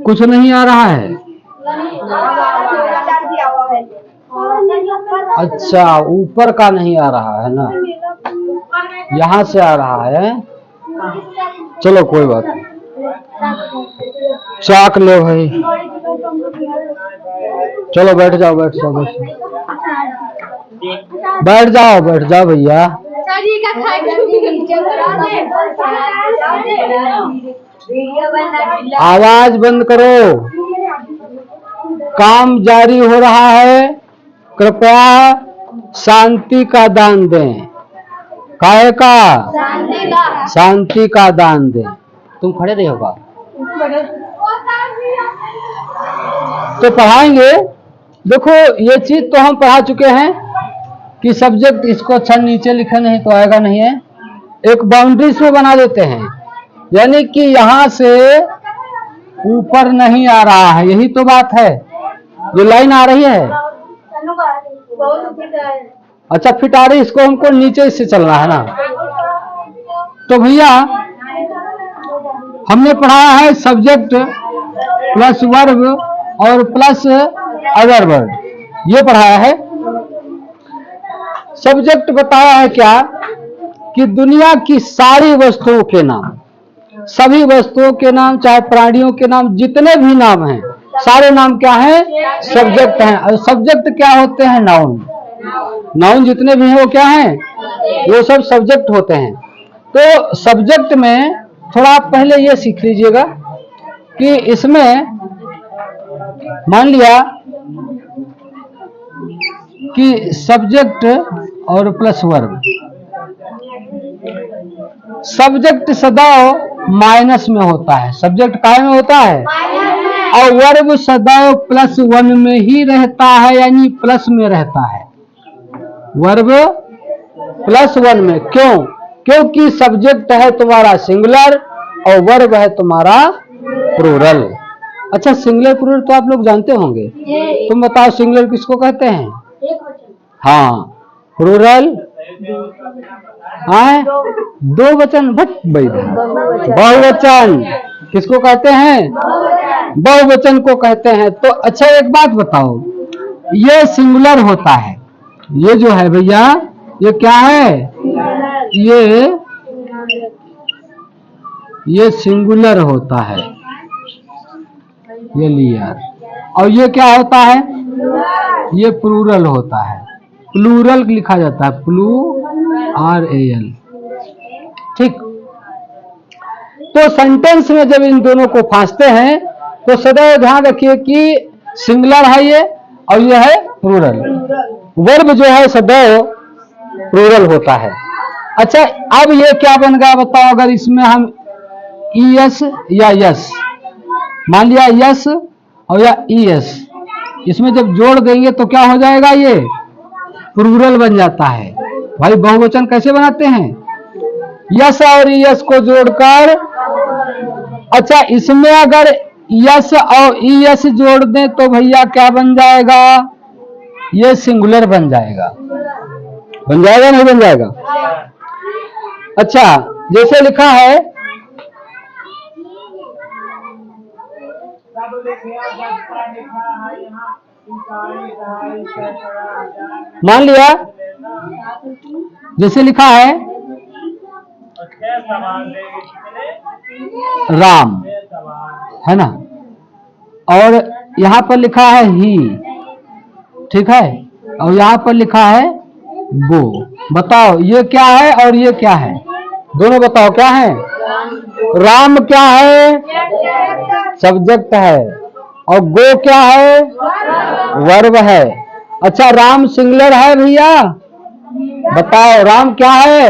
कुछ नहीं आ रहा है। अच्छा, ऊपर का नहीं आ रहा है ना, यहाँ से आ रहा है। चलो कोई बात नहीं, चाक लो भाई। चलो बैठ जाओ, बैठ जाओ, बैठ जाओ, बैठ जाओ भैया। आवाज बंद करो, काम जारी हो रहा है। कृपया शांति का दान दें। काहे का? शांति का दान दें। तुम खड़े रही होगा तो पढ़ाएंगे। देखो ये चीज तो हम पढ़ा चुके हैं कि सब्जेक्ट इसको अच्छा नीचे लिखे नहीं तो आएगा नहीं है। एक बाउंड्री से बना देते हैं, यानी कि यहां से ऊपर नहीं आ रहा है, यही तो बात है। जो लाइन आ रही है अच्छा फिट आ रही, इसको हमको नीचे से चलना है ना। तो भैया हमने पढ़ा है सब्जेक्ट प्लस वर्ब और प्लस अदर वर्ड, ये पढ़ाया है। सब्जेक्ट बताया है क्या कि दुनिया की सारी वस्तुओं के नाम, सभी वस्तुओं के नाम, चाहे प्राणियों के नाम, जितने भी नाम हैं सारे नाम क्या हैं? सब्जेक्ट हैं। और सब्जेक्ट क्या होते हैं? नाउन। नाउन जितने भी हैं वो क्या हैं? वो सब सब्जेक्ट होते हैं। तो सब्जेक्ट में थोड़ा आप पहले ये सीख लीजिएगा कि इसमें मान लिया कि सब्जेक्ट और प्लस वर्ब। सब्जेक्ट सदैव माइनस में होता है, सब्जेक्ट काय में होता है, और वर्ब सदैव प्लस वन में ही रहता है, यानी प्लस में रहता है। वर्ब प्लस वन में। क्यों? क्योंकि सब्जेक्ट है तुम्हारा सिंगुलर और वर्ब है तुम्हारा प्लूरल। अच्छा, सिंगुलर प्लूरल तो आप लोग जानते होंगे। तुम बताओ सिंगुलर किसको कहते हैं? हाँ, प्लूरल हाँ दो वचन, भट बहुवचन किसको कहते हैं? बहुवचन को कहते हैं। तो अच्छा एक बात बताओ, ये सिंगुलर होता है, ये जो है भैया ये क्या है? ये सिंगुलर होता है, ये लिया। और ये क्या होता है? ये प्लूरल होता है। प्लूरल लिखा जाता है, प्लूरल। ठीक। तो सेंटेंस में जब इन दोनों को फांसते हैं तो सदैव ध्यान रखिए कि सिंगुलर है ये और ये है प्लूरल। वर्ब जो है सदैव प्लूरल होता है। अच्छा, अब ये क्या बन गया बताओ? अगर इसमें हम ईएस या यस, मान लिया यस और या ईएस, इसमें जब जोड़ देंगे तो क्या हो जाएगा? ये प्लूरल बन जाता है। भाई बहुवचन कैसे बनाते हैं? यस और ईएस को जोड़कर। अच्छा, इसमें अगर यस और ईएस जोड़ दें तो भैया क्या बन जाएगा? ये सिंगुलर बन जाएगा। बन जाएगा नहीं बन जाएगा? अच्छा, जैसे लिखा है मान लिया, जैसे लिखा है राम, है ना, और यहां पर लिखा है ही, ठीक है, और यहां पर लिखा है वो। बताओ ये क्या है और ये क्या है? दोनों बताओ क्या है? राम क्या है? सब्जेक्ट है। और गो क्या है? वर्ब है। अच्छा, राम सिंगुलर है भैया? बताओ राम क्या है?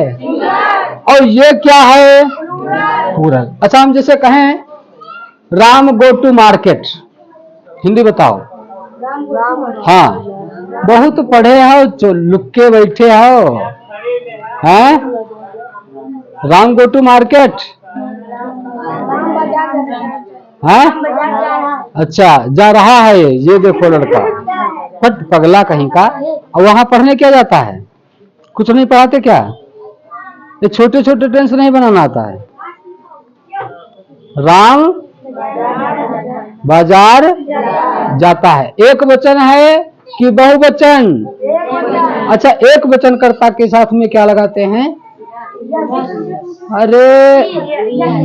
और ये क्या है? प्लूरल। अच्छा, हम जैसे कहें Ram go to market, Hindi बताओ। हाँ, बहुत पढ़े हो, जो लुक्के बैठे हो, हैं? राम गो टू मार्केट, हैं? अच्छा, जा रहा है ये देखो लड़का, बट पगला कहीं का। और वहां पढ़ने क्या जाता है? कुछ नहीं पढ़ाते क्या? ये छोटे छोटे टेंस नहीं बनाना आता है। राम बाजार जाता है, एक वचन है कि बहुवचन? अच्छा, एक वचन कर्ता के साथ में क्या लगाते हैं? अरे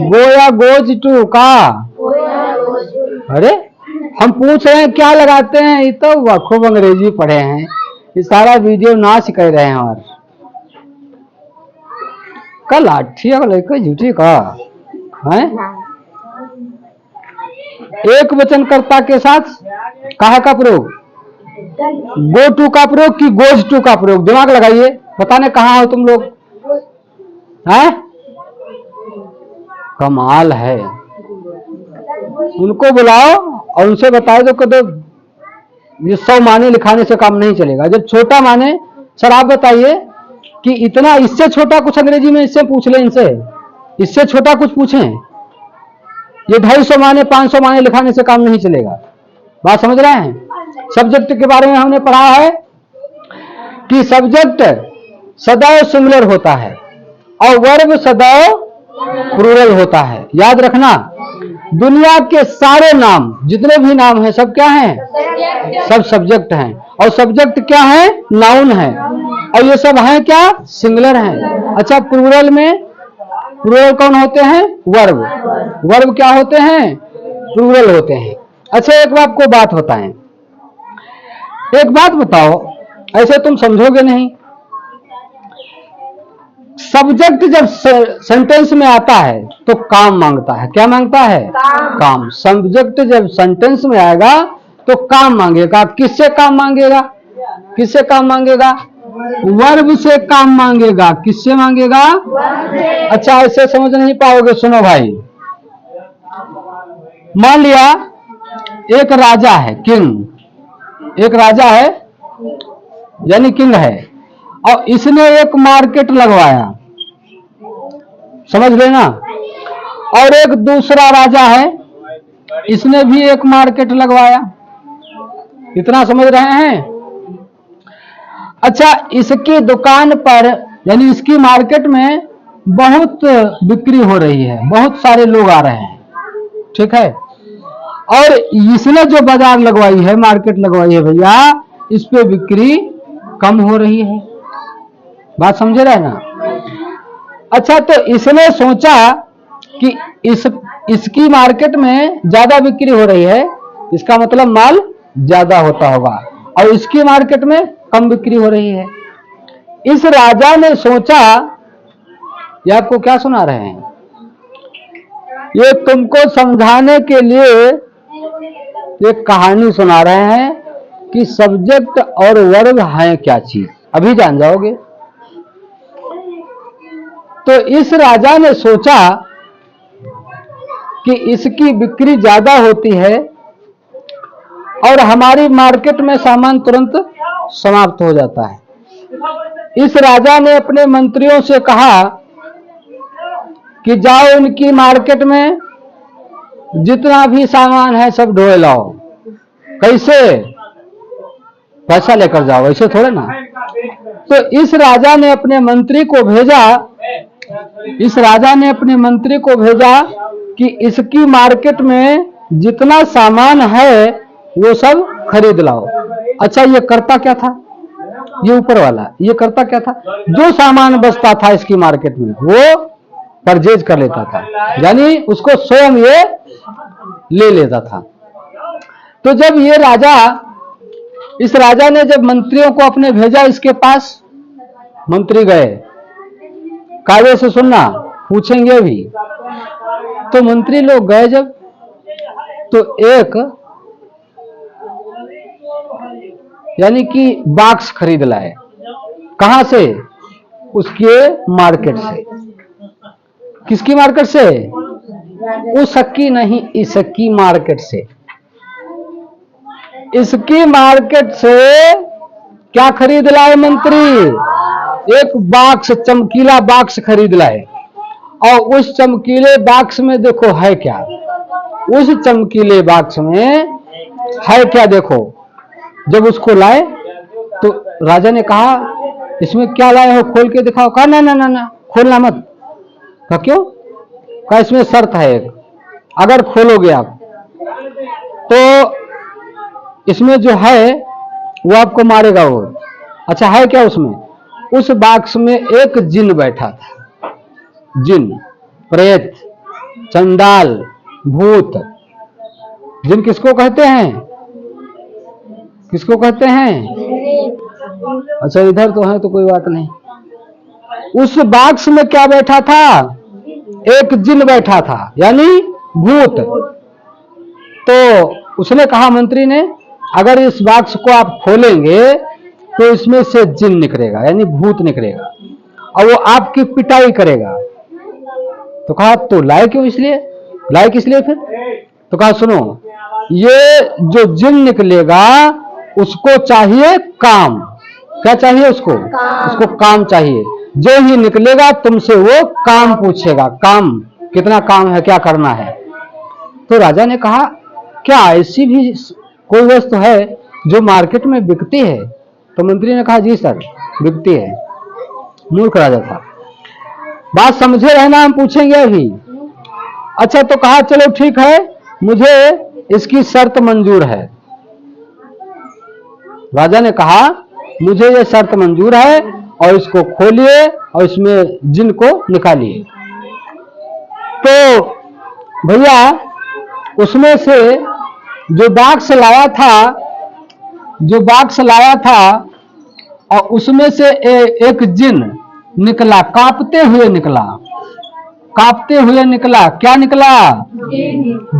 गोया गोज टू का। अरे हम पूछ रहे हैं क्या लगाते हैं, ये तो खूब अंग्रेजी पढ़े हैं, ये सारा वीडियो नाच कह रहे हैं। और कल लाठी लेकर झूठी का है। एक वचन कर्ता के साथ कहा का प्रयोग? गो टू का प्रयोग कि गोज टू का प्रयोग? दिमाग लगाइए, बताने कहाँ हो तुम लोग हैं? कमाल है। उनको बुलाओ और उनसे बताए दो कि ये 100 माने लिखाने से काम नहीं चलेगा। जब छोटा माने, सर आप बताइए कि इतना, इससे छोटा कुछ अंग्रेजी में इससे पूछ ले, इनसे इससे छोटा कुछ पूछें, ये 250 माने 500 माने लिखाने से काम नहीं चलेगा। बात समझ रहे हैं? सब्जेक्ट के बारे में हमने पढ़ा है कि सब्जेक्ट सदैव सिंगुलर होता है और वर्ब सदैव प्लूरल होता है। याद रखना, दुनिया के सारे नाम, जितने भी नाम हैं, सब क्या हैं? सब सब्जेक्ट हैं। और सब्जेक्ट क्या है? नाउन है। और ये सब हैं क्या? सिंगुलर हैं। अच्छा, प्लूरल में प्लूरल कौन होते हैं? वर्ब। वर्ब क्या होते हैं? प्लूरल होते हैं। अच्छा, एक आपको बात बताएं, एक बात बताओ, ऐसे तुम समझोगे नहीं। सब्जेक्ट जब सेंटेंस में आता है तो काम मांगता है। क्या मांगता है? काम। सब्जेक्ट जब सेंटेंस में आएगा तो काम मांगेगा। किससे काम मांगेगा? किससे काम मांगेगा? वर्ब से काम मांगेगा। किससे मांगेगा? अच्छा, ऐसे समझ नहीं पाओगे, सुनो भाई। मान लिया एक राजा है, किंग। एक राजा है यानी किंग है, और इसने एक मार्केट लगवाया, समझ लेना। और एक दूसरा राजा है, इसने भी एक मार्केट लगवाया। इतना समझ रहे हैं? अच्छा, इसकी दुकान पर यानी इसकी मार्केट में बहुत बिक्री हो रही है, बहुत सारे लोग आ रहे हैं, ठीक है। और इसने जो बाजार लगवाई है, मार्केट लगवाई है भैया, इस पे बिक्री कम हो रही है। बात समझे रहे ना? अच्छा, तो इसने सोचा कि इसकी मार्केट में ज्यादा बिक्री हो रही है, इसका मतलब माल ज्यादा होता होगा, और इसकी मार्केट में कम बिक्री हो रही है। इस राजा ने सोचा, ये आपको क्या सुना रहे हैं? ये तुमको समझाने के लिए एक कहानी सुना रहे हैं कि सब्जेक्ट और वर्ब है क्या चीज, अभी जान जाओगे। तो इस राजा ने सोचा कि इसकी बिक्री ज्यादा होती है और हमारी मार्केट में सामान तुरंत समाप्त हो जाता है। इस राजा ने अपने मंत्रियों से कहा कि जाओ उनकी मार्केट में जितना भी सामान है सब ढोए लाओ। कैसे? पैसा लेकर जाओ, ऐसे थोड़े ना। तो इस राजा ने अपने मंत्री को भेजा, इस राजा ने अपने मंत्री को भेजा कि इसकी मार्केट में जितना सामान है वो सब खरीद लाओ। अच्छा, ये करता क्या था? ये ऊपर वाला, ये करता क्या था? जो सामान बचता था इसकी मार्केट में वो परचेज कर लेता था, यानी उसको स्वयं ये ले लेता था। तो जब ये राजा, इस राजा ने जब मंत्रियों को अपने भेजा इसके पास, मंत्री गए, कायदे से सुनना, पूछेंगे भी। तो मंत्री लोग गए जब, तो एक यानी कि बॉक्स खरीद लाए। कहां से? उसके मार्केट से। किसकी मार्केट से? उसकी नहीं, इसकी मार्केट से। इसकी मार्केट से क्या खरीद लाए मंत्री? एक बॉक्स, चमकीला बॉक्स खरीद लाए। और उस चमकीले बॉक्स में देखो है क्या? उस चमकीले बॉक्स में है क्या देखो। जब उसको लाए तो राजा ने कहा इसमें क्या लाए हो, खोल के दिखाओ। कहा ना ना ना ना, खोलना मत। तो क्यों? का इसमें शर्त है एक, अगर खोलोगे आप तो इसमें जो है वो आपको मारेगा वो। अच्छा है क्या उसमें? उस बॉक्स में एक जिन बैठा था, जिन, प्रेत, चंडाल, भूत। जिन किसको कहते हैं? किसको कहते हैं? अच्छा इधर तो है तो कोई बात नहीं। उस बॉक्स में क्या बैठा था? एक जिन बैठा था, यानी भूत। तो उसने कहा, मंत्री ने, अगर इस बॉक्स को आप खोलेंगे तो इसमें से जिन निकलेगा, यानी भूत निकलेगा, और वो आपकी पिटाई करेगा। तो कहा तो लाए क्यों? इसलिए लाए किस लिए फिर? तो कहा सुनो, ये जो जिन निकलेगा उसको चाहिए काम। क्या चाहिए उसको? उसको काम चाहिए। जो ही निकलेगा तुमसे वो काम पूछेगा, काम कितना काम है, क्या करना है। तो राजा ने कहा क्या ऐसी भी कोई वस्तु है जो मार्केट में बिकती है? तो मंत्री ने कहा जी सर बिकती है। मूर्ख राजा था, बात समझे रहना, हम पूछेंगे अभी। अच्छा तो कहा चलो ठीक है, मुझे इसकी शर्त मंजूर है। राजा ने कहा मुझे ये शर्त मंजूर है और इसको खोलिए और इसमें जिन को निकालिए। तो भैया उसमें से जो बॉक्स लाया था और उसमें से एक जिन निकला, कांपते हुए निकला। क्या निकला?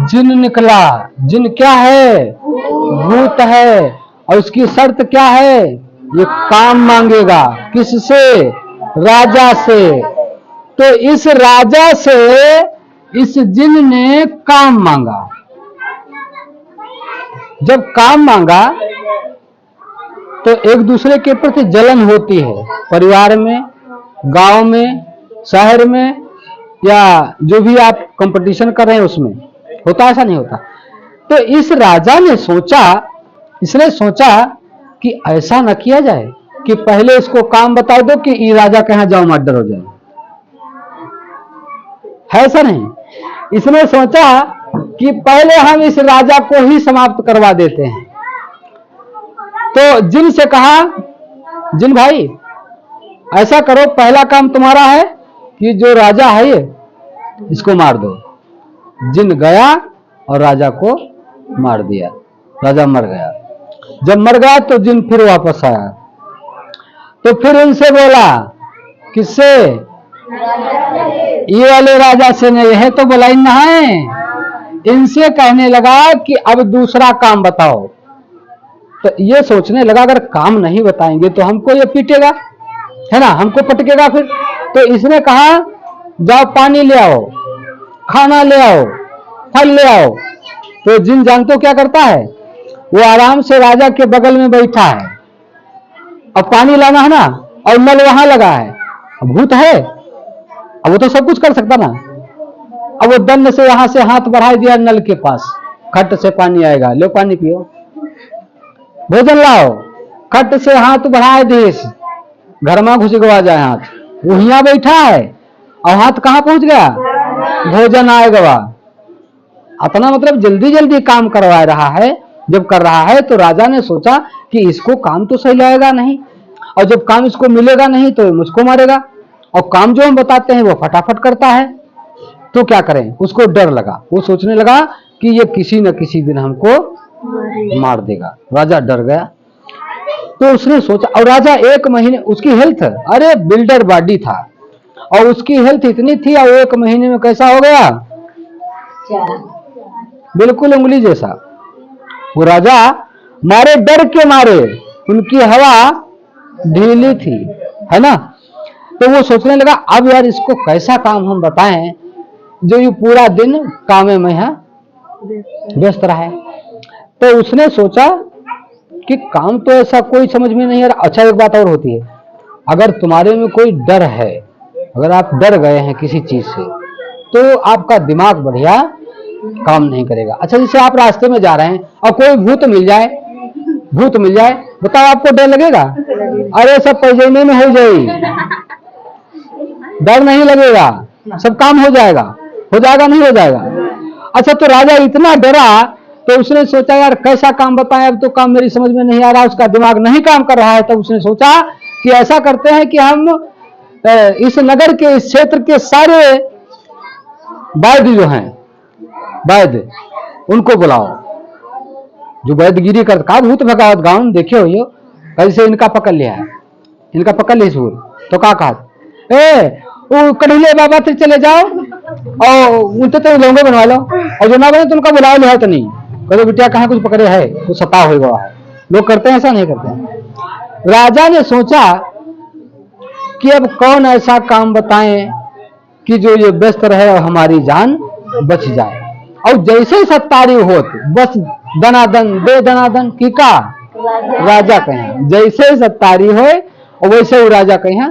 जिन निकला। जिन क्या है? भूत है। और उसकी शर्त क्या है? ये काम मांगेगा। किससे? राजा से। तो इस राजा से इस जिन ने काम मांगा। जब काम मांगा तो एक दूसरे के प्रति जलन होती है, परिवार में, गांव में, शहर में, या जो भी आप कंपटीशन कर रहे हैं उसमें होता, ऐसा नहीं होता? तो इस राजा ने सोचा, इसने सोचा कि ऐसा न किया जाए कि पहले इसको काम बता दो कि ये राजा के यहां जाओ मर्डर हो जाए, है ऐसा नहीं? इसने सोचा कि पहले हम इस राजा को ही समाप्त करवा देते हैं। तो जिन से कहा, जिन भाई ऐसा करो, पहला काम तुम्हारा है कि जो राजा है ये, इसको मार दो। जिन गया और राजा को मार दिया। राजा मर गया। जब मर गया तो जिन फिर वापस आया। तो फिर उनसे बोला, किससे? ये वाले राजा से नहीं, है तो बोला इन है। इनसे कहने लगा कि अब दूसरा काम बताओ। तो ये सोचने लगा अगर काम नहीं बताएंगे तो हमको ये पीटेगा, है ना, हमको पटकेगा फिर। तो इसने कहा जाओ पानी ले आओ, खाना ले आओ, फल ले आओ। तो जिन जानते हो क्या करता है? वो आराम से राजा के बगल में बैठा है, अब पानी लाना है ना, और नल वहां लगा है। अब भूत है, अब वो तो सब कुछ कर सकता ना। अब वो दंड से यहां से हाथ बढ़ा दिया नल के पास, खट से पानी आएगा, लो पानी पियो। भोजन लाओ, खट से हाथ बढ़ा दिए, घर में घुस गवा जाए हाथ, वो यहाँ बैठा है और हाथ कहां पहुंच गया? भोजन आएगा। अपना मतलब जल्दी जल्दी काम करवा रहा है। जब कर रहा है तो राजा ने सोचा कि इसको काम तो सही लगेगा नहीं, और जब काम इसको मिलेगा नहीं तो मुझको मारेगा, और काम जो हम बताते हैं वो फटाफट करता है, तो क्या करें? उसको डर लगा। वो सोचने लगा कि ये किसी न किसी दिन हमको मार देगा। राजा डर गया। तो उसने सोचा, और राजा 1 महीने, उसकी हेल्थ, अरे बिल्डर बॉडी था, और उसकी हेल्थ इतनी थी, और 1 महीने में कैसा हो गया? बिल्कुल उंगली जैसा। वो राजा मारे डर के मारे, उनकी हवा ढीली थी, है ना। तो वो सोचने लगा अब यार इसको कैसा काम हम बताएं जो ये पूरा दिन काम में यहाँ व्यस्त रहे। तो उसने सोचा कि काम तो ऐसा कोई समझ में नहीं आ रहा। अच्छा एक बात और होती है, अगर तुम्हारे में कोई डर है, अगर आप डर गए हैं किसी चीज से, तो आपका दिमाग बढ़िया काम नहीं करेगा। अच्छा जैसे आप रास्ते में जा रहे हैं और कोई भूत मिल जाए, बताओ आपको डर लगेगा? अरे सब पैजेने में हो जाए, डर नहीं लगेगा, सब काम हो जाएगा। हो जाएगा नहीं हो जाएगा? अच्छा, तो राजा इतना डरा तो उसने सोचा यार कैसा काम बताएं, अब तो काम मेरी समझ में नहीं आ रहा, उसका दिमाग नहीं काम कर रहा है। तब उसने सोचा कि ऐसा करते हैं कि हम इस नगर के, इस क्षेत्र के सारे वैद्य जो हैं, वैद्य, उनको बुलाओ, जो वैद्यगिरी कर का भूत भगावत गाँव देखे हो, ये कैसे इनका पकड़ लिया है, इनका पकड़ ली सूर। तो क्या कहा, वो कढ़ीले बाबा से चले जाओ और उनसे तो लोंगे बनवा लो, और जो ना बने तो उनका बुलाओ लिया तो नहीं, कहो बिटिया कहाँ कुछ पकड़े है, कुछ सता हो गया है। लोग करते हैं, ऐसा नहीं करते हैं। राजा ने सोचा कि अब कौन ऐसा काम बताएं कि जो ये व्यस्त रहे और हमारी जान बच जाए। और जैसे ही सत्तारी होत बस दनादन दे दनादन की का राजा कहें, जैसे ही सत्तारी हो वैसे वो राजा कहें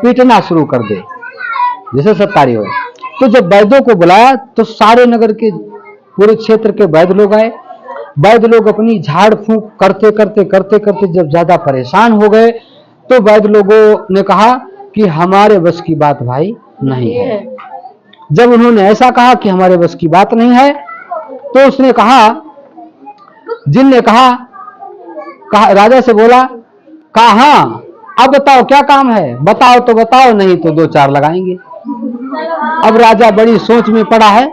पीटना शुरू कर दे, जैसे सत्तारी हो। तो जब वैद्यों को बुलाया तो सारे नगर के, पूरे क्षेत्र के वैद्य लोग आए। वैद्य लोग अपनी झाड़ फूंक करते करते करते करते जब ज्यादा परेशान हो गए तो वैद्य लोगों ने कहा कि हमारे बस की बात भाई नहीं है। जब उन्होंने ऐसा कहा कि हमारे बस की बात नहीं है तो उसने कहा, जिन ने कहा राजा से बोला, कहा हाँ अब बताओ क्या काम है, बताओ तो बताओ, नहीं तो दो चार लगाएंगे। अब राजा बड़ी सोच में पड़ा है,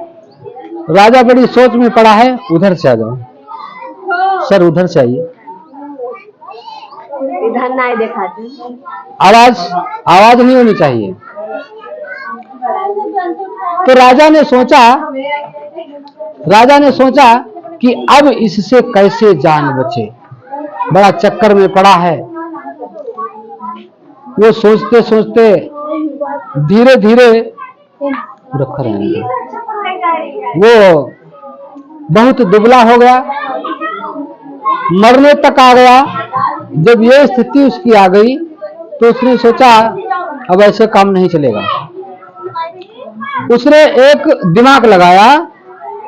राजा बड़ी सोच में पड़ा है। उधर से आ जाओ सर, उधर से आइए, इधर नहीं दिखाते, आवाज नहीं होनी चाहिए। तो राजा ने सोचा कि अब इससे कैसे जान बचे, बड़ा चक्कर में पड़ा है। वो सोचते सोचते धीरे धीरे रख रहे हैं, वो बहुत दुबला हो गया, मरने तक आ गया। जब ये स्थिति उसकी आ गई तो उसने सोचा अब ऐसे काम नहीं चलेगा। उसने एक दिमाग लगाया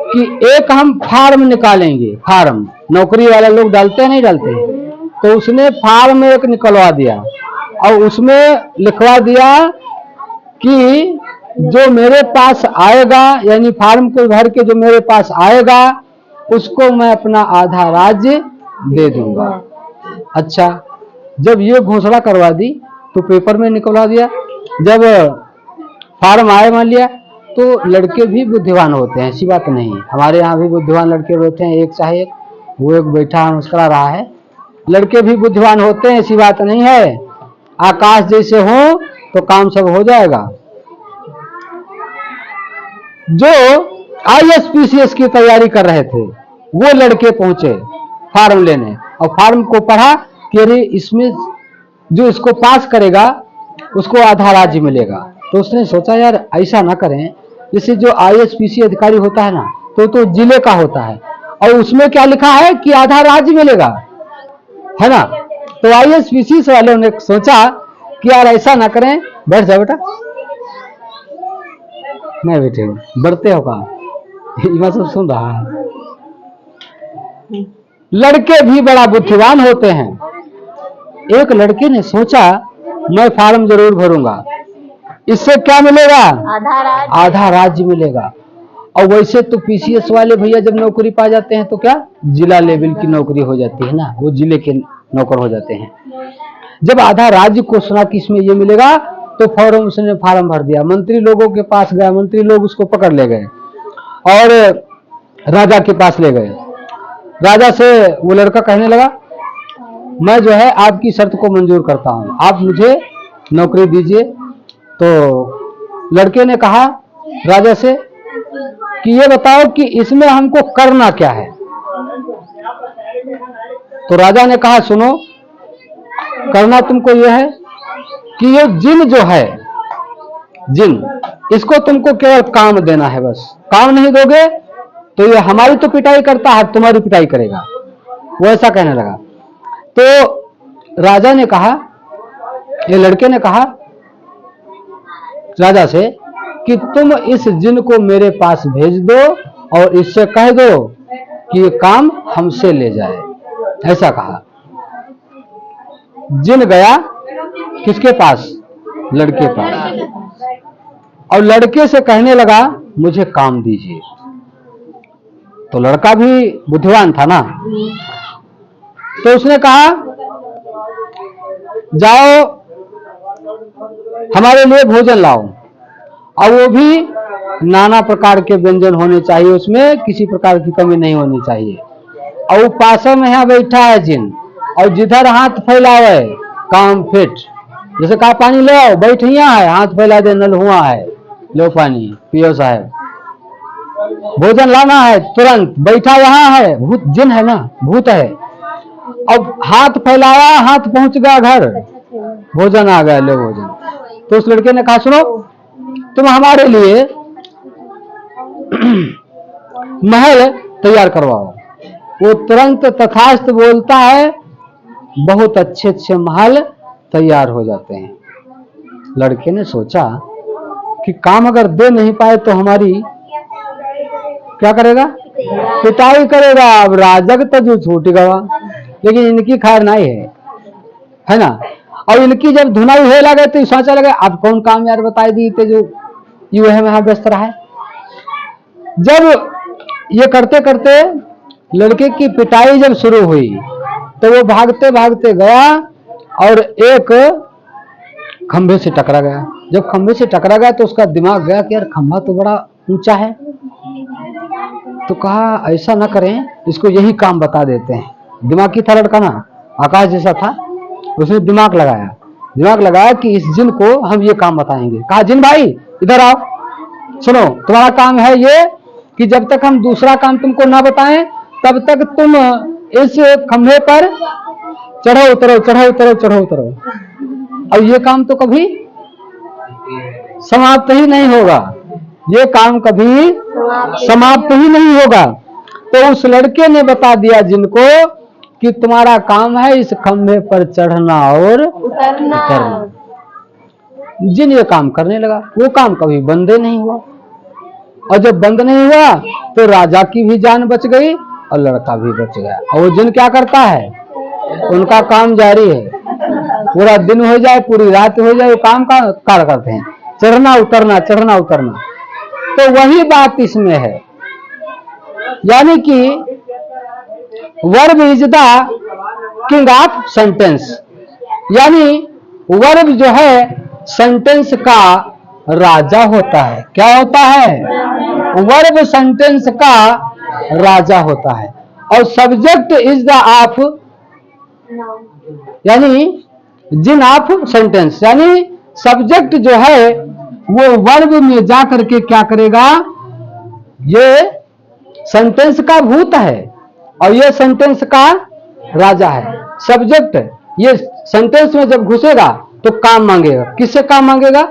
कि एक हम फार्म निकालेंगे, फार्म नौकरी वाले लोग डालते नहीं डालते, तो उसने फार्म एक निकलवा दिया और उसमें लिखवा दिया कि जो मेरे पास आएगा, यानी फार्म को भर के जो मेरे पास आएगा उसको मैं अपना आधा राज्य दे दूंगा। अच्छा, जब ये घोषणा करवा दी तो पेपर में निकलवा दिया। जब फार्म आए मान लिया तो लड़के भी बुद्धिमान होते हैं, ऐसी बात नहीं, हमारे यहाँ भी बुद्धिमान लड़के बैठे हैं, एक चाहे एक, वो एक बैठा मुस्कुरा रहा है। लड़के भी बुद्धिमान होते हैं, ऐसी बात नहीं है, आकाश जैसे हो तो काम सब हो जाएगा। जो ISPCS की तैयारी कर रहे थे वो लड़के पहुंचे फार्म लेने और फार्म को पढ़ा कि अरे इसमें जो इसको पास करेगा उसको आधा राज्य मिलेगा। तो उसने सोचा यार ऐसा ना करें, जैसे जो ISPC अधिकारी होता है ना तो जिले का होता है और उसमें क्या लिखा है कि आधा राज्य मिलेगा, है ना। तो ISPC वालों ने सोचा कि यार ऐसा ना करें, बैठ जाओ बेटा, नहीं बेटे बढ़ते हो कहा, इमा सब सुन रहा है। लड़के भी बड़ा बुद्धिमान होते हैं। एक लड़के ने सोचा मैं फार्म जरूर भरूंगा, इससे क्या मिलेगा, आधा राज्य मिलेगा। और वैसे तो PCS वाले भैया जब नौकरी पा जाते हैं तो क्या जिला लेवल की नौकरी हो जाती है ना, वो जिले के नौकर हो जाते हैं। जब आधा राज्य को सुना कि इसमें ये मिलेगा तो फौरन उसने फार्म भर दिया। मंत्री लोगों के पास गया, मंत्री लोग उसको पकड़ ले गए और राजा के पास ले गए। राजा से वो लड़का कहने लगा मैं जो है आपकी शर्त को मंजूर करता हूं, आप मुझे नौकरी दीजिए। तो लड़के ने कहा राजा से कि ये बताओ कि इसमें हमको करना क्या है। तो राजा ने कहा सुनो, करना तुमको ये है कि ये जिन जो है, जिन, इसको तुमको केवल काम देना है, बस काम नहीं दोगे तो ये हमारी तो पिटाई करता है, तुम्हारी पिटाई करेगा। वो ऐसा कहने लगा। तो राजा ने कहा, ये लड़के ने कहा राजा से कि तुम इस जिन को मेरे पास भेज दो और इससे कह दो कि ये काम हमसे ले जाए, ऐसा कहा। जिन गया किसके पास, लड़के पास। और लड़के से कहने लगा मुझे काम दीजिए। तो लड़का भी बुद्धिमान था ना, तो उसने कहा जाओ हमारे लिए भोजन लाओ, और वो भी नाना प्रकार के व्यंजन होने चाहिए, उसमें किसी प्रकार की कमी नहीं होनी चाहिए। और वो पास में यहाँ बैठा है जिन, और जिधर हाथ फैलावे काम फिट। जैसे कहा पानी ले आओ, बैठ यहाँ है, हाथ फैला दे, नल हुआ है, लो पानी पियो साहब। भोजन लाना है तुरंत, बैठा यहाँ है, भूत जिन है ना, भूत है। अब हाथ फैलाया, हाथ पहुंच गया घर, भोजन आ गया, लो भोजन। तो उस लड़के ने कहा सुनो, तुम हमारे लिए महल तैयार करवाओ। वो तुरंत तथास्तु बोलता है, बहुत अच्छे अच्छे महल तैयार हो जाते हैं। लड़के ने सोचा कि काम अगर दे नहीं पाए तो हमारी क्या करेगा, पिटाई करेगा। अब राजग तो जो छूट गवा, लेकिन इनकी खैर नहीं है ना। और इनकी जब धुनाई हो लगे तो सोचा लगे अब कौन काम यार बताई दी थे जो यू है वहां व्यस्त रहा है। जब ये करते करते लड़के की पिटाई जब शुरू हुई तो वो भागते भागते गया और एक खंभे से टकरा गया। जब खंभे से टकरा गया तो उसका दिमाग गया कि यार खंभा तो बड़ा ऊंचा है, तो कहा ऐसा ना करें, इसको यही काम बता देते हैं। दिमाग की था लड़का ना, आकाश जैसा था, उसने दिमाग लगाया कि इस जिन को हम ये काम बताएंगे। कहा जिन भाई इधर आओ, सुनो तुम्हारा काम है ये कि जब तक हम दूसरा काम तुमको ना बताएं तब तक तुम इस खंभे पर चढ़ो उतरो। और ये काम तो कभी समाप्त ही नहीं होगा, ये काम कभी समाप्त ही नहीं होगा। तो उस लड़के ने बता दिया जिनको कि तुम्हारा काम है इस खंभे पर चढ़ना और उतरना। जिन ये काम करने लगा, वो काम कभी बंद नहीं हुआ। और जब बंद नहीं हुआ तो राजा की भी जान बच गई और लड़का भी बच गया। और वो जिन क्या करता है, उनका काम जारी है, पूरा दिन हो जाए पूरी रात हो जाए, वो काम का कार्य करते हैं, चढ़ना उतरना। तो वही बात इसमें है, यानी कि verb is the king of sentence, यानी वर्ब जो है सेंटेंस का राजा होता है। क्या होता है? वर्ब सेंटेंस का राजा होता है। और सब्जेक्ट इज द ऑफ, यानी जिन ऑफ सेंटेंस, यानी सब्जेक्ट जो है वो वर्ब में जाकर के क्या करेगा, ये सेंटेंस का भूत है और ये सेंटेंस का राजा है। सब्जेक्ट ये सेंटेंस में जब घुसेगा तो काम मांगेगा। किससे काम मांगेगा?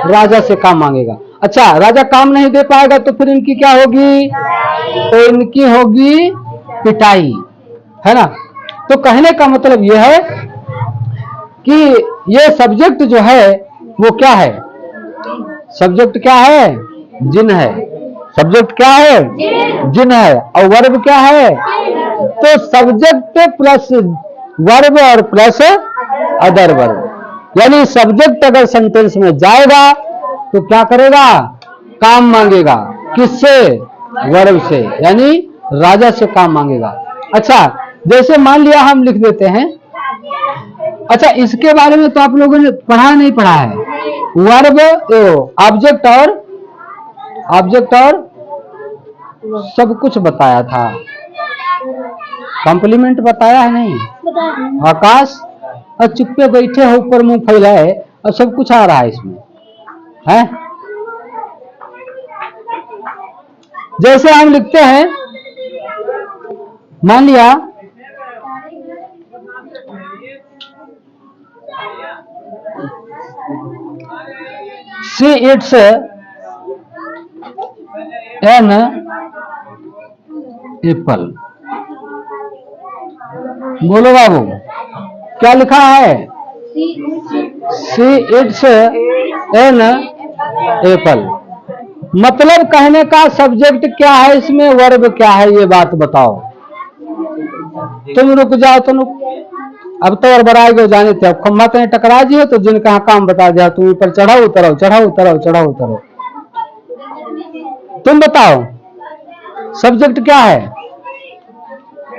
राजा से काम मांगेगा। अच्छा, राजा काम नहीं दे पाएगा तो फिर इनकी क्या होगी? तो इनकी होगी पिटाई, है ना। तो कहने का मतलब यह है कि ये सब्जेक्ट जो है वो क्या है? सब्जेक्ट क्या है? जिन है। सब्जेक्ट क्या है? जिन है। और वर्ब क्या है? तो सब्जेक्ट प्लस वर्ब और प्लस अदर वर्ब, यानी सब्जेक्ट अगर सेंटेंस में जाएगा तो क्या करेगा? काम मांगेगा। किससे? वर्ब से, यानी राजा से काम मांगेगा। अच्छा, जैसे मान लिया हम लिख देते हैं, अच्छा इसके बारे में तो आप लोगों ने नहीं पढ़ा है। वर्ब ऑब्जेक्ट और सब कुछ बताया था, कॉम्प्लीमेंट बताया है नहीं? आकाश और चुप्पे बैठे हो, ऊपर मुंह फैलाए और सब कुछ आ रहा है इसमें, है। जैसे हम लिखते हैं, मान लिया सी इट्स एन एप्पल। बोलो बाबू, क्या लिखा है? See it's an apple. मतलब कहने का सब्जेक्ट क्या है इसमें, वर्ब क्या है, ये बात बताओ। तुम रुक जाओ, तुम अब तो और बराई गो जाने थे। अब खम्भा तो टकरा जी हो तो जिनका काम बता दिया, तुम ऊपर चढ़ो उतरो। तुम बताओ सब्जेक्ट क्या है?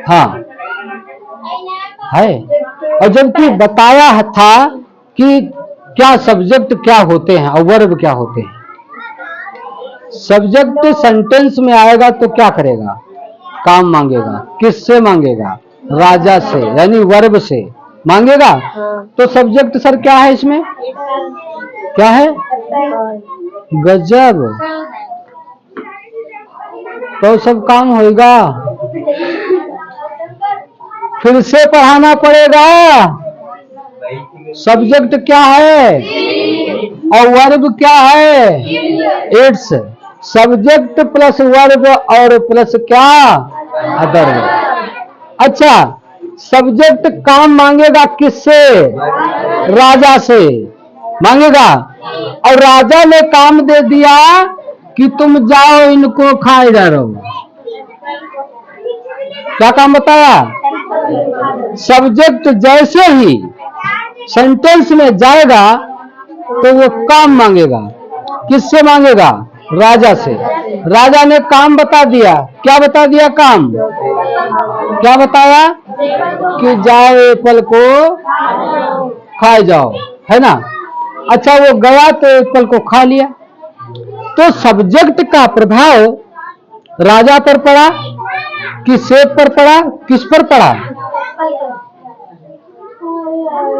हाँ है। और जबकि बताया था कि क्या सब्जेक्ट क्या होते हैं और वर्ब क्या होते हैं। सब्जेक्ट सेंटेंस में आएगा तो क्या करेगा? काम मांगेगा। किससे मांगेगा? राजा से, यानी वर्ब से मांगेगा। तो सब्जेक्ट सर क्या है इसमें? क्या है? गजब। तो सब काम होगा। फिर से पढ़ाना पड़ेगा। सब्जेक्ट क्या है और वर्ब क्या है? इट्स। सब्जेक्ट प्लस वर्ब और प्लस क्या? अदर। अच्छा, सब्जेक्ट काम मांगेगा किससे? राजा से मांगेगा। और राजा ने काम दे दिया कि तुम जाओ इनको खाए जा रहे हो। क्या काम बताया? सब्जेक्ट जैसे ही सेंटेंस में जाएगा तो वो काम मांगेगा। किससे मांगेगा? राजा से। राजा ने काम बता दिया। क्या बता दिया? काम। क्या बताया? कि जाओ एप्पल को खाए जाओ, है ना। अच्छा, वो गया तो एप्पल को खा लिया। तो सब्जेक्ट का प्रभाव राजा पर पड़ा कि सेब पर पड़ा? किस पर पड़ा?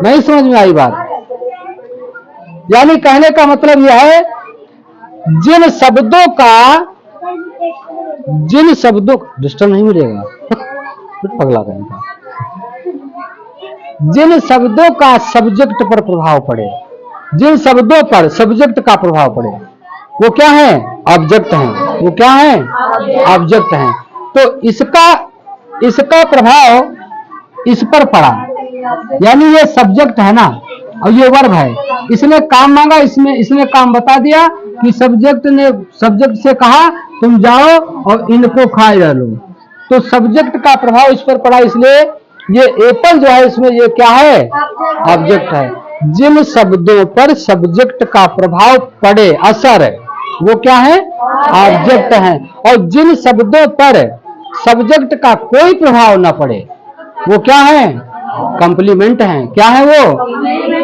नहीं समझ में आई बात? यानी कहने का मतलब यह है, जिन शब्दों डिस्टर्ब नहीं मिलेगा पगला कहेगा। जिन शब्दों का सब्जेक्ट पर प्रभाव पड़े, जिन शब्दों पर सब्जेक्ट का प्रभाव पड़े, वो क्या है? ऑब्जेक्ट हैं। वो क्या है? ऑब्जेक्ट हैं। तो इसका प्रभाव इस पर पड़ा, यानी ये सब्जेक्ट है ना और ये वर्ब है। इसने काम मांगा, इसने काम बता दिया कि सब्जेक्ट से कहा तुम जाओ और इनको खाए डालो। तो सब्जेक्ट का प्रभाव इस पर पड़ा, इसलिए ये एप्पल जो है इसमें ये क्या है? ऑब्जेक्ट है। जिन शब्दों पर सब्जेक्ट का प्रभाव पड़े, असर, वो क्या है? ऑब्जेक्ट है। और जिन शब्दों पर सब्जेक्ट का कोई प्रभाव ना पड़े, वो क्या है? कॉम्प्लीमेंट है। क्या है वो?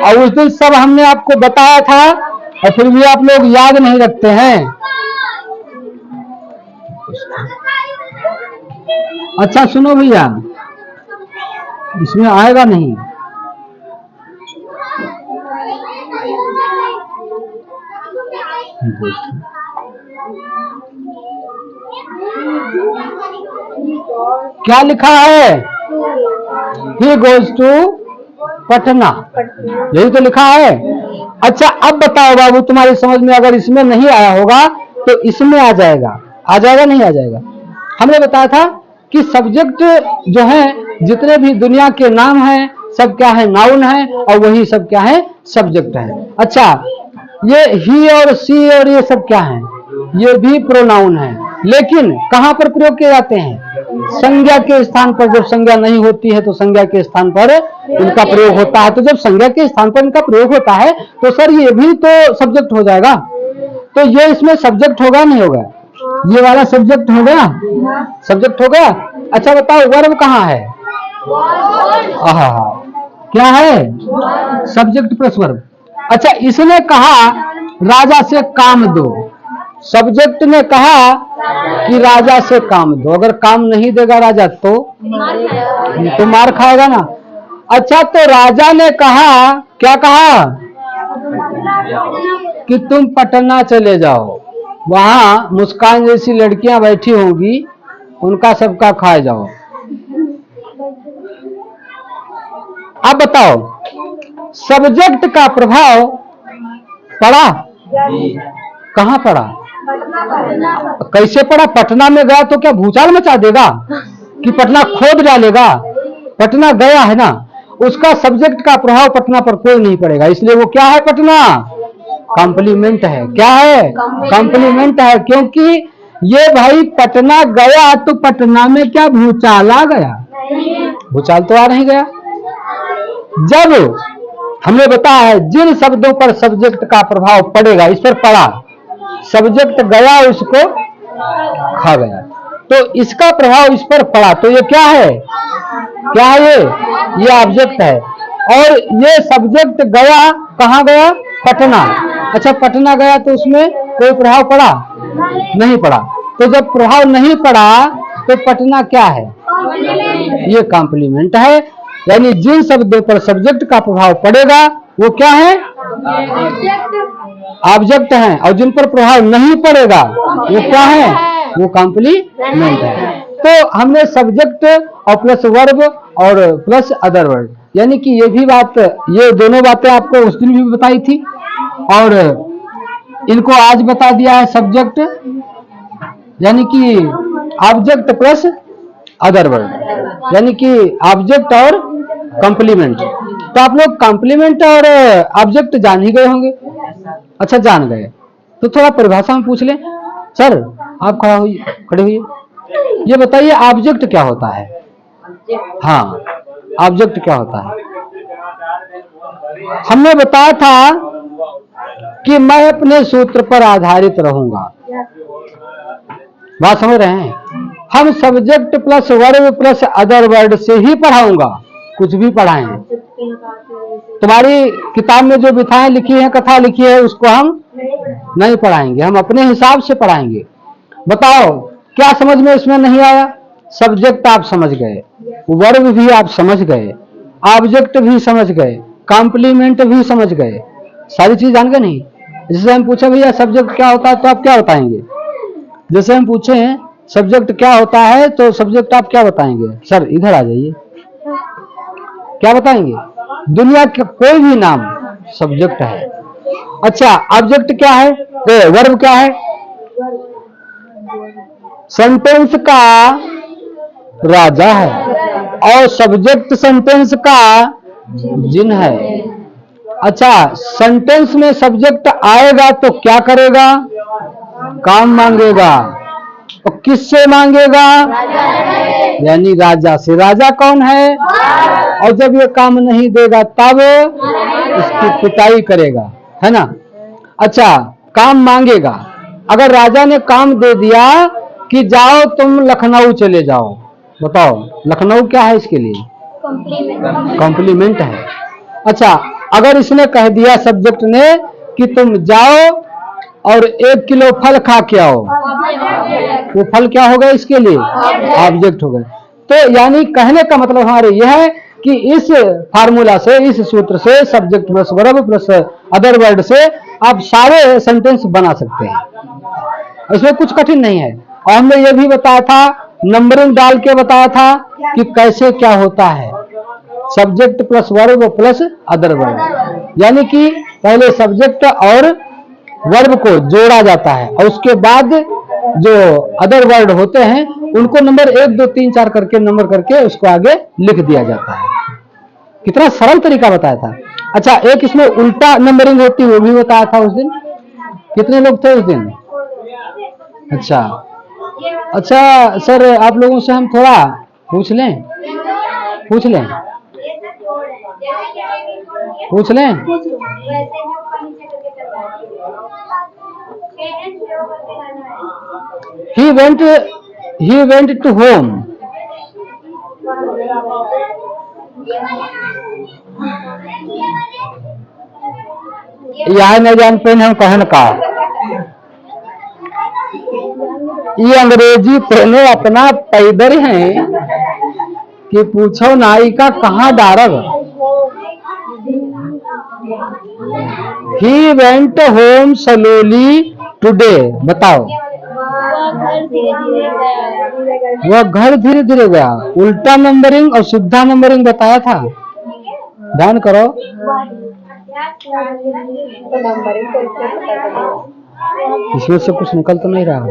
और उस दिन सब हमने आपको बताया था और फिर भी आप लोग याद नहीं रखते हैं। अच्छा सुनो भैया, इसमें आएगा नहीं। क्या लिखा है? He goes to पटना, यही तो लिखा है। अच्छा अब बताओ बाबू, तुम्हारी समझ में अगर इसमें नहीं आया होगा तो इसमें आ जाएगा। आ जाएगा नहीं आ जाएगा? हमने बताया था कि सब्जेक्ट जो है, जितने भी दुनिया के नाम हैं सब क्या है? नाउन है। और वही सब क्या है? सब्जेक्ट है। अच्छा, ये ही और सी और ये सब क्या है? ये भी प्रोनाउन है। लेकिन कहां पर प्रयोग किए जाते हैं? संज्ञा के स्थान पर। जब संज्ञा नहीं होती है तो संज्ञा के स्थान पर इनका प्रयोग होता है। तो जब संज्ञा के स्थान पर इनका प्रयोग होता है तो सर ये भी तो सब्जेक्ट हो जाएगा। तो ये इसमें सब्जेक्ट होगा नहीं होगा? ये वाला सब्जेक्ट हो गया, सब्जेक्ट हो गया। अच्छा बताओ वर्ब कहाँ है? क्या है? Subject plus verb. अच्छा, इसने कहा राजा से काम दो, सब्जेक्ट ने कहा कि राजा से काम दो। अगर काम नहीं देगा राजा तो मार खाएगा ना। अच्छा, तो राजा ने कहा, क्या कहा? कि तुम पटना चले जाओ, वहां मुस्कान जैसी लड़कियां बैठी होंगी, उनका सबका खाए जाओ। अब बताओ सब्जेक्ट का प्रभाव पड़ा? कहां पड़ा? कैसे पड़ा? पटना में गया तो क्या भूचाल मचा देगा कि पटना खोद डालेगा? पटना गया है ना, उसका सब्जेक्ट का प्रभाव पटना पर कोई नहीं पड़ेगा। इसलिए वो क्या है? पटना कॉम्प्लीमेंट है। क्या है? कॉम्प्लीमेंट है। क्योंकि ये भाई पटना गया तो पटना में क्या भूचाल आ गया? भूचाल तो आ नहीं गया। जब हमने बताया है जिन शब्दों पर सब्जेक्ट का प्रभाव पड़ेगा, इस पर पड़ा, सब्जेक्ट गया उसको खा गया। तो इसका प्रभाव इस पर पड़ा, तो ये क्या है? क्या है ये ऑब्जेक्ट है। और ये सब्जेक्ट गया, कहाँ गया? पटना। अच्छा, पटना गया तो उसमें कोई प्रभाव पड़ा? नहीं पड़ा। तो जब प्रभाव नहीं पड़ा तो पटना क्या है? ये कॉम्प्लीमेंट है। यानी जिन शब्दों पर सब्जेक्ट का प्रभाव पड़ेगा वो क्या है? ऑब्जेक्ट हैं, और जिन पर प्रभाव नहीं पड़ेगा वो क्या है? वो कॉम्प्लीमेंट है। तो हमने सब्जेक्ट और प्लस वर्ब और प्लस अदर वर्ड, यानी कि ये भी बात, ये दोनों बातें आपको उस दिन भी बताई थी और इनको आज बता दिया है। सब्जेक्ट यानी कि ऑब्जेक्ट प्लस अदर वर्ड, यानी कि ऑब्जेक्ट और कॉम्प्लीमेंट। तो आप लोग कॉम्प्लीमेंट और ऑब्जेक्ट जान ही गए होंगे। अच्छा, जान गए तो थोड़ा परिभाषा में पूछ लें। सर आप खड़े हुए, ये बताइए ऑब्जेक्ट क्या होता है? हाँ, ऑब्जेक्ट क्या होता है? हमने बताया था कि मैं अपने सूत्र पर आधारित रहूंगा। बात समझ रहे हैं? हम subject plus verb plus other word से ही पढ़ाऊंगा, कुछ भी पढ़ाएं। तुम्हारी किताब में जो विधाएं लिखी है, कथा लिखी है, उसको हम नहीं पढ़ाएंगे, हम अपने हिसाब से पढ़ाएंगे। बताओ क्या समझ में इसमें नहीं आया? सब्जेक्ट आप समझ गए, वर्ब भी आप समझ गए, ऑब्जेक्ट भी समझ गए, कॉम्प्लीमेंट भी समझ गए, सारी चीज जान गए नहीं? जैसे हम पूछे भैया सब्जेक्ट क्या होता है, तो आप क्या बताएंगे? जैसे हम पूछे सब्जेक्ट क्या होता है, तो सब्जेक्ट आप क्या बताएंगे? सर इधर आ जाइए, क्या बताएंगे? दुनिया का कोई भी नाम सब्जेक्ट है। अच्छा, ऑब्जेक्ट क्या है? वर्ब क्या है? सेंटेंस का राजा है और सब्जेक्ट सेंटेंस का जिन है। अच्छा, सेंटेंस में सब्जेक्ट आएगा तो क्या करेगा? काम मांगेगा। और किससे मांगेगा? यानी राजा से। राजा कौन है? और जब ये काम नहीं देगा तब इसकी पिटाई करेगा, है ना? अच्छा, काम मांगेगा। अगर राजा ने काम दे दिया कि जाओ तुम लखनऊ चले जाओ, बताओ लखनऊ क्या है इसके लिए? कॉम्प्लीमेंट है। अच्छा, अगर इसने कह दिया सब्जेक्ट ने कि तुम जाओ और 1 किलो फल खा के आओ, वो फल क्या हो गया इसके लिए? ऑब्जेक्ट हो गए। तो यानी कहने का मतलब हमारे यह है कि इस फार्मूला से, इस सूत्र से, subject plus verb plus other word से आप सारे सेंटेंस बना सकते हैं, इसमें कुछ कठिन नहीं है। और हमने ये भी बताया था, नंबरिंग डाल के बताया था कि कैसे क्या होता है subject plus verb plus other word. यानी कि पहले सब्जेक्ट और वर्ब को जोड़ा जाता है और उसके बाद जो अदर वर्ड होते हैं उनको नंबर 1 2 3 4 करके नंबर करके उसको आगे लिख दिया जाता है। कितना सरल तरीका बताया था। अच्छा, एक इसमें उल्टा नंबरिंग होती है, वो भी बताया था उस दिन। कितने लोग थे उस दिन? अच्छा अच्छा सर, आप लोगों से हम थोड़ा पूछ लें? पूछ लें? पूछ लें? He went to home. यह न जान पेन हम कहन का, ये अंग्रेजी पहले अपना पैदर हैं कि पूछो नाई का कहाँ डारब। He went home slowly today. बताओ, वह घर धीरे धीरे गया। उल्टा नंबरिंग और सीधा नंबरिंग बताया था, ध्यान करो। इसमें से कुछ निकल तो नहीं रहा।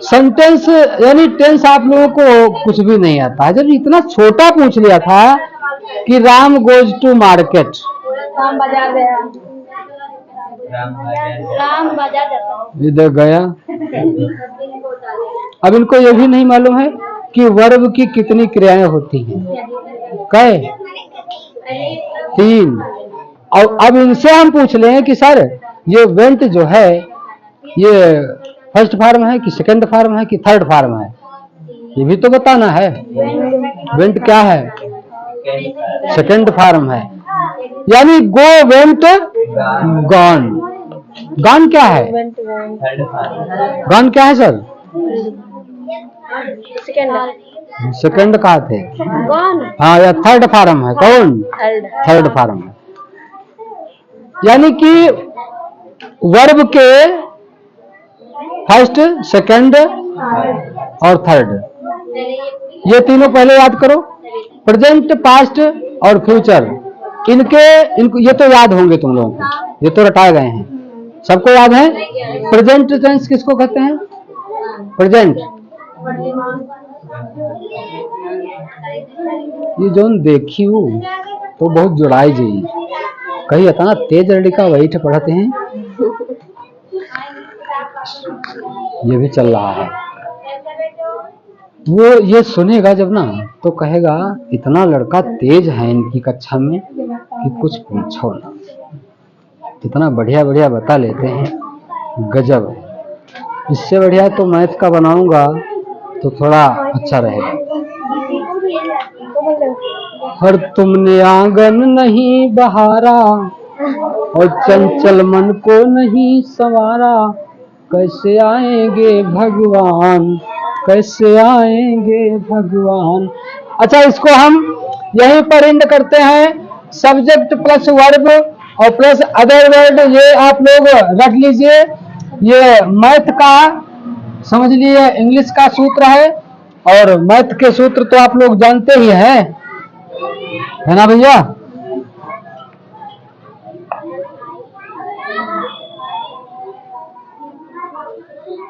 सेंटेंस यानी टेंस आप लोगों को कुछ भी नहीं आता है। जब इतना छोटा पूछ लिया था कि Ram goes to market, Ram बाजार गया, राम बाजार जाता, इधर गया। अब इनको ये भी नहीं मालूम है कि वर्ब की कितनी क्रियाएं होती हैं। कै? 3। और अब इनसे हम पूछ लें कि सर ये वेंट जो है ये फर्स्ट फॉर्म है कि सेकंड फॉर्म है कि थर्ड फॉर्म है, ये भी तो बताना है। वेंट क्या है? सेकंड फॉर्म है, यानी गो वेंट गॉन। गॉन क्या है? गॉन क्या है सर? सेकंड कहा थे? हाँ, या थर्ड फॉर्म है। कौन? थर्ड फॉर्म है, यानी कि वर्ब के फर्स्ट, सेकंड और थर्ड, ये तीनों पहले याद करो। प्रेजेंट, पास्ट और फ्यूचर, इनको ये तो याद होंगे तुम लोगों को, ये तो रटाए गए हैं, सबको याद है। प्रेजेंट टेंस किसको कहते हैं? प्रेजेंट। ये जो देखी हूँ तो बहुत जुड़ाई जी, कही इतना तेज लड़का वही पढ़ते हैं, ये भी चल रहा है। वो ये सुनेगा जब ना तो कहेगा इतना लड़का तेज है इनकी कक्षा में कि कुछ पूछो ना, इतना बढ़िया बढ़िया बता लेते हैं, गजब है। इससे बढ़िया तो मैथ का बनाऊंगा तो थोड़ा अच्छा रहेगा। और तुमने आंगन नहीं बहारा और चंचल मन को नहीं संवारा, कैसे आएंगे भगवान, कैसे आएंगे भगवान। अच्छा, इसको हम यहीं पर एंड करते हैं। सब्जेक्ट प्लस वर्ब और प्लस अदर वर्ड, ये आप लोग रख लीजिए। ये मैथ का समझ लिए, इंग्लिश का सूत्र है, और मैथ के सूत्र तो आप लोग जानते ही हैं, है ना भैया?